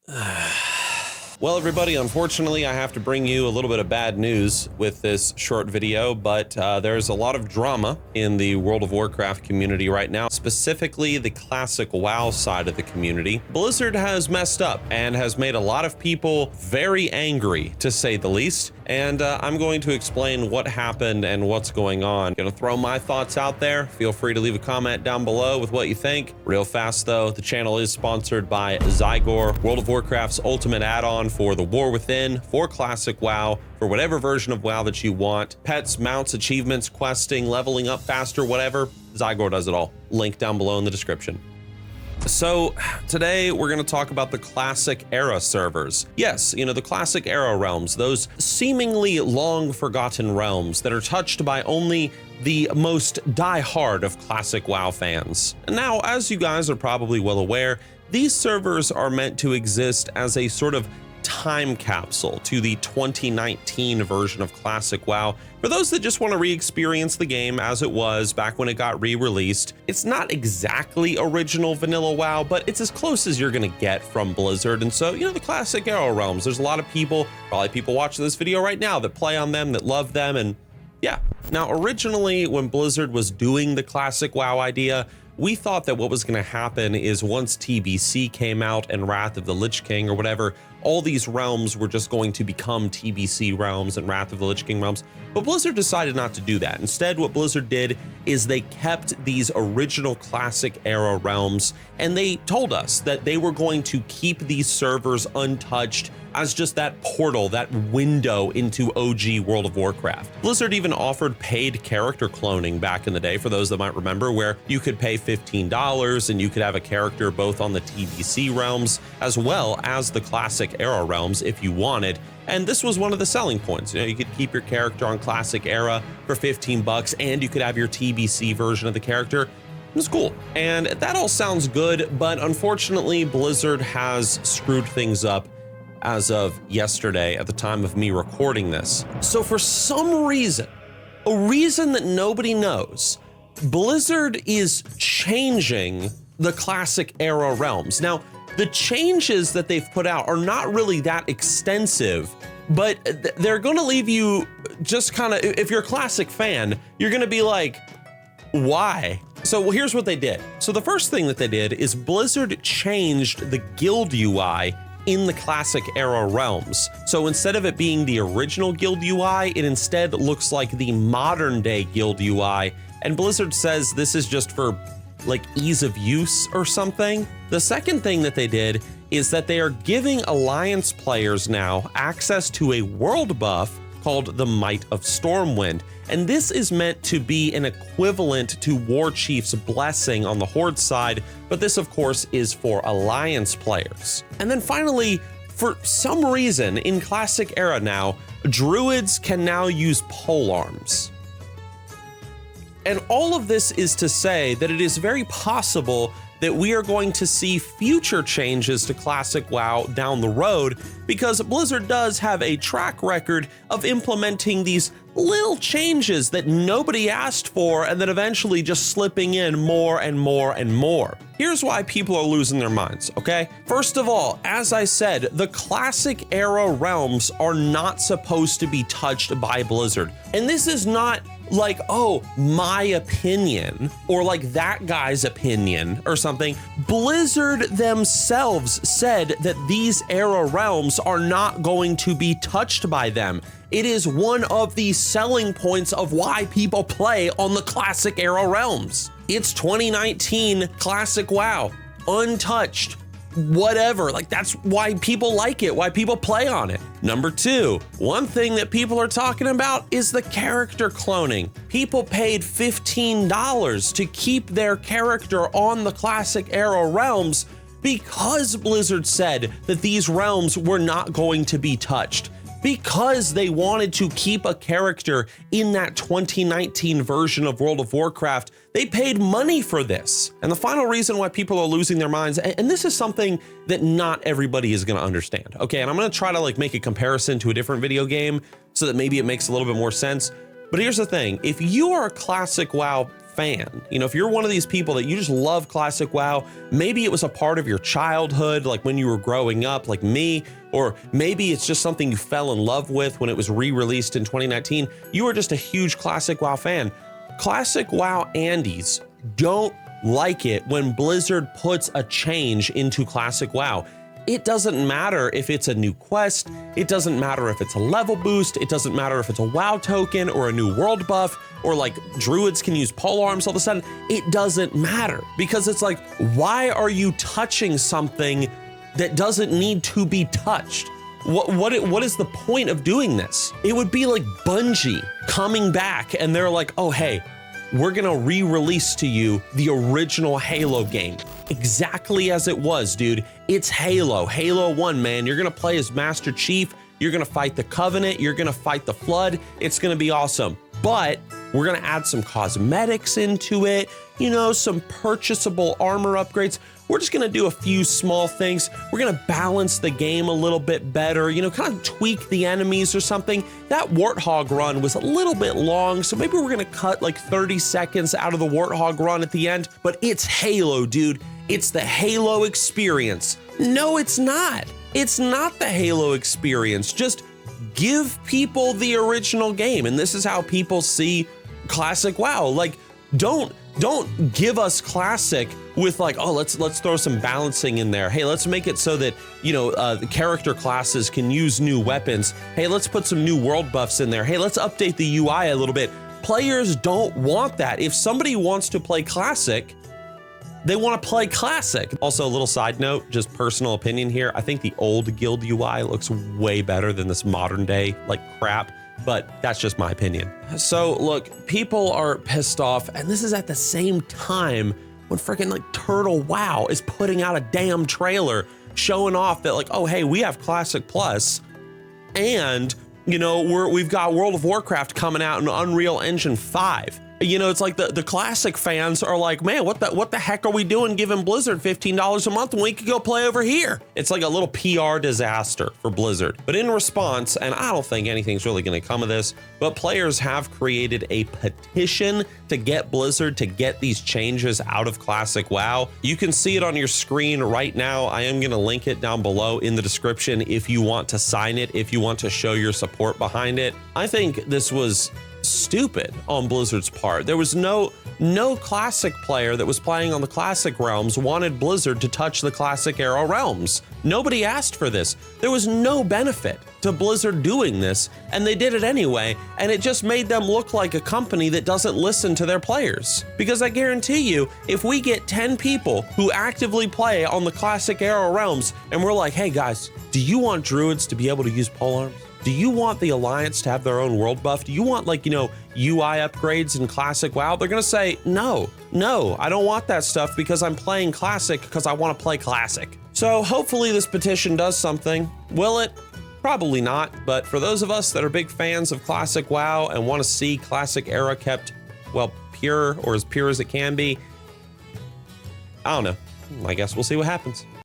Well, everybody, unfortunately, I have to bring you a little bit of bad news with this short video, but there's a lot of drama in the World of Warcraft community right now, specifically the classic WoW side of the community. Blizzard has messed up and has made a lot of people very angry, to say the least, and I'm going to explain what happened and what's going on. Gonna throw my thoughts out there. Feel free to leave a comment down below with what you think. Real fast though, the channel is sponsored by Zygor, World of Warcraft's ultimate add-on for the War Within, for classic WoW, for whatever version of WoW that you want. Pets, mounts, achievements, questing, leveling up faster, whatever. Zygor does it all. Link down below in the description. So today we're going to talk about the classic era servers. Yes, you know, the classic era realms, those seemingly long forgotten realms that are touched by only the most die-hard of classic WoW fans. And now, as you guys are probably well aware, these servers are meant to exist as a sort of time capsule to the 2019 version of classic WoW. For those that just want to re-experience the game as it was back when it got re-released, it's not exactly original vanilla WoW, but it's as close as you're going to get from Blizzard. And so, you know, the classic era realms, there's a lot of people, probably people watching this video right now, that play on them, that love them, and yeah. Now, originally, when Blizzard was doing the classic WoW idea, we thought that what was going to happen is once TBC came out and Wrath of the Lich King or whatever, all these realms were just going to become TBC realms and Wrath of the Lich King realms. But Blizzard decided not to do that. Instead, what Blizzard did is they kept these original classic era realms, and they told us that they were going to keep these servers untouched as just that portal, that window into OG World of Warcraft. Blizzard even offered paid character cloning back in the day, for those that might remember, where you could pay $15 and you could have a character both on the TBC realms as well as the classic era realms if you wanted. And this was one of the selling points. You know, you could keep your character on classic era for 15 bucks and you could have your TBC version of the character. It was cool. And that all sounds good, but unfortunately, Blizzard has screwed things up as of yesterday at the time of me recording this. So for some reason, a reason that nobody knows, Blizzard is changing the classic era realms. Now, the changes that they've put out are not really that extensive, but they're gonna leave you just kind of, if you're a classic fan, you're gonna be like, why? So here's what they did. So the first thing that they did is Blizzard changed the guild UI in the classic era realms. So instead of it being the original guild UI, it instead looks like the modern day guild UI. And Blizzard says this is just for like ease of use or something. The second thing that they did is that they are giving Alliance players now access to a world buff called the Might of Stormwind. And this is meant to be an equivalent to War Chief's Blessing on the Horde side, but this of course is for Alliance players. And then finally, for some reason in Classic Era now, Druids can now use polearms. And all of this is to say that it is very possible that we are going to see future changes to Classic WoW down the road, because Blizzard does have a track record of implementing these little changes that nobody asked for and then eventually just slipping in more and more and more. Here's why people are losing their minds, okay? First of all, as I said, the classic era realms are not supposed to be touched by Blizzard. And this is not like, oh, my opinion, or like that guy's opinion or something. Blizzard themselves said that these era realms are not going to be touched by them. It is one of the selling points of why people play on the classic era realms. It's 2019 classic WoW, untouched, whatever. Like, that's why people like it, why people play on it. Number two, one thing that people are talking about is the character cloning. People paid $15 to keep their character on the classic era realms because Blizzard said that these realms were not going to be touched, because they wanted to keep a character in that 2019 version of World of Warcraft. They paid money for this. And the final reason why people are losing their minds, and this is something that not everybody is going to understand, okay? And I'm going to try to like make a comparison to a different video game so that maybe it makes a little bit more sense. But here's the thing, if you are a classic WoW fan, you know, if you're one of these people that you just love Classic WoW, maybe it was a part of your childhood, like when you were growing up, like me, or maybe it's just something you fell in love with when it was re-released in 2019. You were just a huge Classic WoW fan. Classic WoW Andes don't like it when Blizzard puts a change into Classic WoW. It doesn't matter if it's a new quest, it doesn't matter if it's a level boost, it doesn't matter if it's a WoW token or a new world buff, or like druids can use polearms all of a sudden. It doesn't matter, because it's like, why are you touching something that doesn't need to be touched? What is the point of doing this? It would be like Bungie coming back and they're like, oh, hey, we're gonna re-release to you the original Halo game. Exactly as it was, dude. It's Halo, Halo 1, man. You're gonna play as Master Chief, you're gonna fight the Covenant, you're gonna fight the Flood. It's gonna be awesome. But we're gonna add some cosmetics into it, you know, some purchasable armor upgrades. We're just gonna do a few small things. We're gonna balance the game a little bit better, you know, kind of tweak the enemies or something. That Warthog run was a little bit long, so maybe we're gonna cut like 30 seconds out of the Warthog run at the end, but it's Halo, dude. It's the Halo experience. No, it's not. It's not the Halo experience. Just give people the original game, and this is how people see Classic WoW. Like, don't give us Classic with like, oh, let's throw some balancing in there. Hey, let's make it so that, you know, the character classes can use new weapons. Hey, let's put some new world buffs in there. Hey, let's update the UI a little bit. Players don't want that. If somebody wants to play Classic, they want to play Classic. Also, a little side note, just personal opinion here. I think the old guild UI looks way better than this modern day like crap, but that's just my opinion. So look, people are pissed off, and this is at the same time when freaking like Turtle WoW is putting out a damn trailer showing off that like, oh, hey, we have Classic Plus, and you know, we've got World of Warcraft coming out in Unreal Engine 5. You know, it's like the Classic fans are like, man, what the heck are we doing giving Blizzard $15 a month when we could go play over here? It's like a little PR disaster for Blizzard. But in response, and I don't think anything's really gonna come of this, but players have created a petition to get Blizzard to get these changes out of Classic WoW. You can see it on your screen right now. I am gonna link it down below in the description if you want to sign it, if you want to show your support behind it. I think this was stupid on Blizzard's part. There was no Classic player that was playing on the Classic realms wanted Blizzard to touch the Classic era realms. Nobody asked for this. There was no benefit to Blizzard doing this, and they did it anyway, and it just made them look like a company that doesn't listen to their players. Because I guarantee you, if we get 10 people who actively play on the Classic era realms, and we're like, hey guys, do you want druids to be able to use polearms? Do you want the Alliance to have their own world buff? Do you want, like, you know, UI upgrades in Classic WoW? They're gonna say, no, I don't want that stuff because I'm playing Classic because I want to play Classic. So hopefully this petition does something. Will it? Probably not. But for those of us that are big fans of Classic WoW and want to see Classic era kept, well, pure or as pure as it can be, I don't know. I guess we'll see what happens.